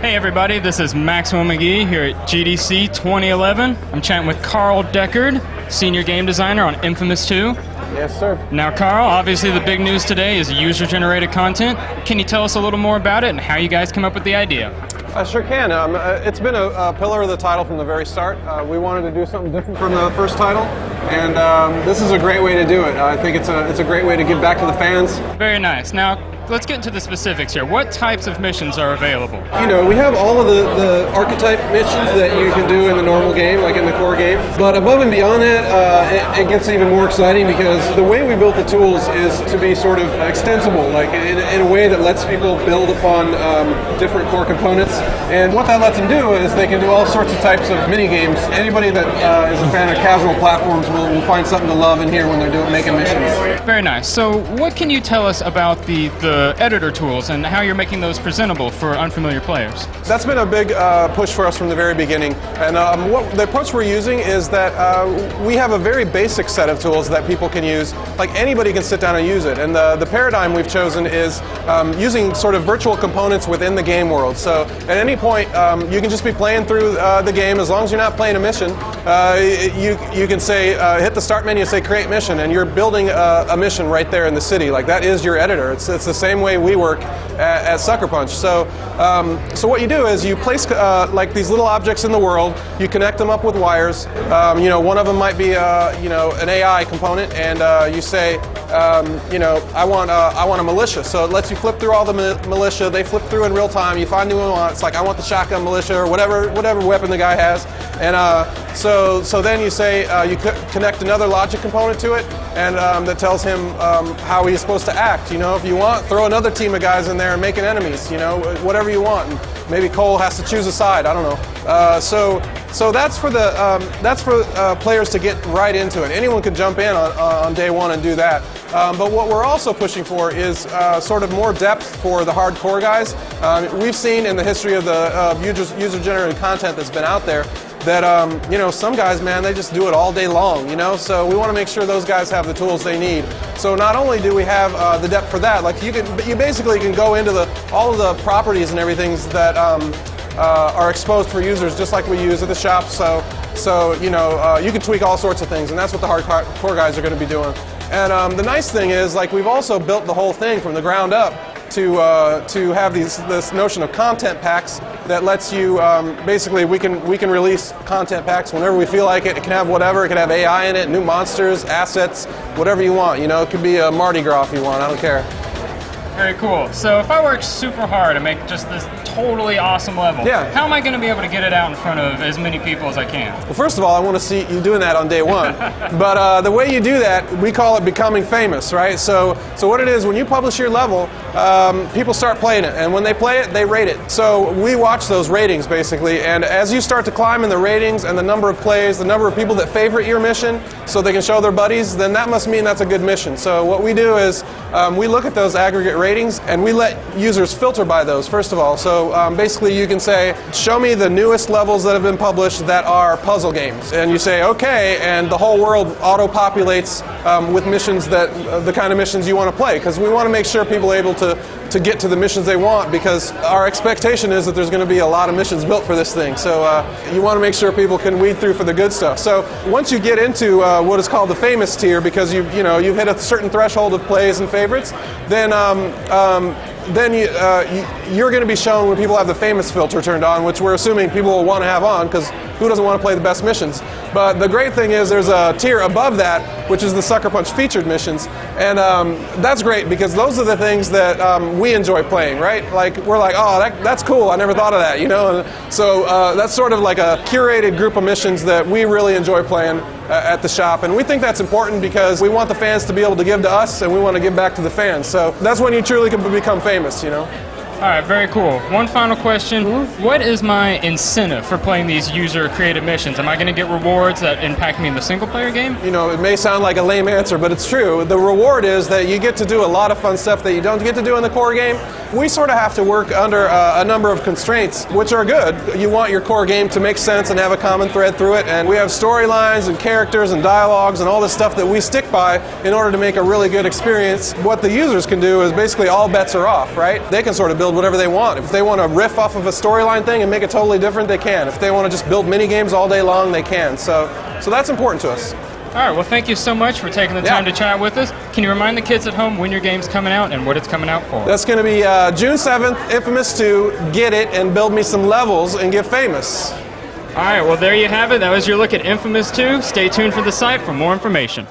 Hey everybody, this is Maxwell McGee here at GDC 2011. I'm chatting with Carl Deckard, Senior Game Designer on Infamous 2. Yes, sir. Now Carl, obviously the big news today is user-generated content. Can you tell us a little more about it and how you guys came up with the idea? I sure can. It's been a pillar of the title from the very start. We wanted to do something different from the first title, and this is a great way to do it. I think it's a great way to give back to the fans. Very nice. Now, let's get into the specifics here. What types of missions are available? You know, we have all of the archetype missions that you can do in the normal game, like in the core game. But above and beyond that, it gets even more exciting because the way we built the tools is to be sort of extensible, like in a way that lets people build upon different core components. And what that lets them do is they can do all sorts of types of mini games. Anybody that is a fan of casual platforms will find something to love in here when they're making missions. Very nice. So what can you tell us about the editor tools and how you're making those presentable for unfamiliar players? That's been a big push for us from the very beginning. And what the approach we're using is that we have a very basic set of tools that people can use. Like anybody can sit down and use it. And the paradigm we've chosen is using sort of virtual components within the game world. So at any point, you can just be playing through the game. As long as you're not playing a mission, you can say, hit the start menu, say create mission, and you're building a mission right there in the city. Like that is your editor. It's the same way we work at Sucker Punch. So what you do is you place like these little objects in the world, you connect them up with wires. You know, one of them might be you know, an AI component, and you say, you know, I want a militia. So it lets you flip through all the militia. They flip through in real time. You find the one you want. It's like I want the shotgun militia or whatever weapon the guy has. And so then you say you connect another logic component to it, and that tells him how he's supposed to act. You know, if you want, throw another team of guys in there and make enemies. You know, whatever you want. And maybe Cole has to choose a side. I don't know. So that's for players to get right into it. Anyone could jump in on day one and do that. But what we're also pushing for is sort of more depth for the hardcore guys. We've seen in the history of the user-generated content that's been out there that you know, some guys, man, they just do it all day long. You know, so we want to make sure those guys have the tools they need. So not only do we have the depth for that, like you basically can go into all of the properties and everything that are exposed for users, just like we use at the shop. So you know, you can tweak all sorts of things, and that's what the hardcore guys are going to be doing. And the nice thing is, like, we've also built the whole thing from the ground up to have this notion of content packs that lets you basically we can release content packs whenever we feel like it. It can have whatever. It can have AI in it, new monsters, assets, whatever you want. You know, it could be a Mardi Gras if you want. I don't care. Very cool. So if I work super hard to make just this totally awesome level, yeah, how am I going to be able to get it out in front of as many people as I can? Well, first of all, I want to see you doing that on day one. But the way you do that, we call it becoming famous, right? So what it is, when you publish your level, people start playing it, and when they play it, they rate it. So we watch those ratings, basically, and as you start to climb in the ratings and the number of plays, the number of people that favorite your mission so they can show their buddies, then that must mean that's a good mission. So what we do is we look at those aggregate ratings, and we let users filter by those, first of all. So basically you can say, show me the newest levels that have been published that are puzzle games. And you say, okay, and the whole world auto-populates with missions that, the kind of missions you want to play, because we want to make sure people are able to get to the missions they want, because our expectation is that there's going to be a lot of missions built for this thing. So you want to make sure people can weed through for the good stuff. So once you get into what is called the famous tier, because you've hit a certain threshold of plays and favorites, then you're going to be shown when people have the famous filter turned on, which we're assuming people will want to have on, because who doesn't want to play the best missions? But the great thing is there's a tier above that, which is the Sucker Punch featured missions, and that's great because those are the things that we enjoy playing, right? Like, we're like, oh, that's cool, I never thought of that, you know? And so that's sort of like a curated group of missions that we really enjoy playing at the shop, and we think that's important because we want the fans to be able to give to us, and we want to give back to the fans. So that's when you truly can become famous, you know? All right, very cool. One final question. What is my incentive for playing these user-created missions? Am I going to get rewards that impact me in the single-player game? You know, it may sound like a lame answer, but it's true. The reward is that you get to do a lot of fun stuff that you don't get to do in the core game. We sort of have to work under a number of constraints, which are good. You want your core game to make sense and have a common thread through it, and we have storylines and characters and dialogues and all this stuff that we stick by in order to make a really good experience. What the users can do is basically all bets are off, right? They can sort of build build whatever they want. If they want to riff off of a storyline thing and make it totally different, they can. If they want to just build mini games all day long, they can. So that's important to us. All right, well, thank you so much for taking the time to chat with us. Can you remind the kids at home when your game's coming out and what it's coming out for? That's going to be June 7th, Infamous 2, get it and build me some levels and get famous. All right, well, there you have it. That was your look at Infamous 2. Stay tuned for the site for more information.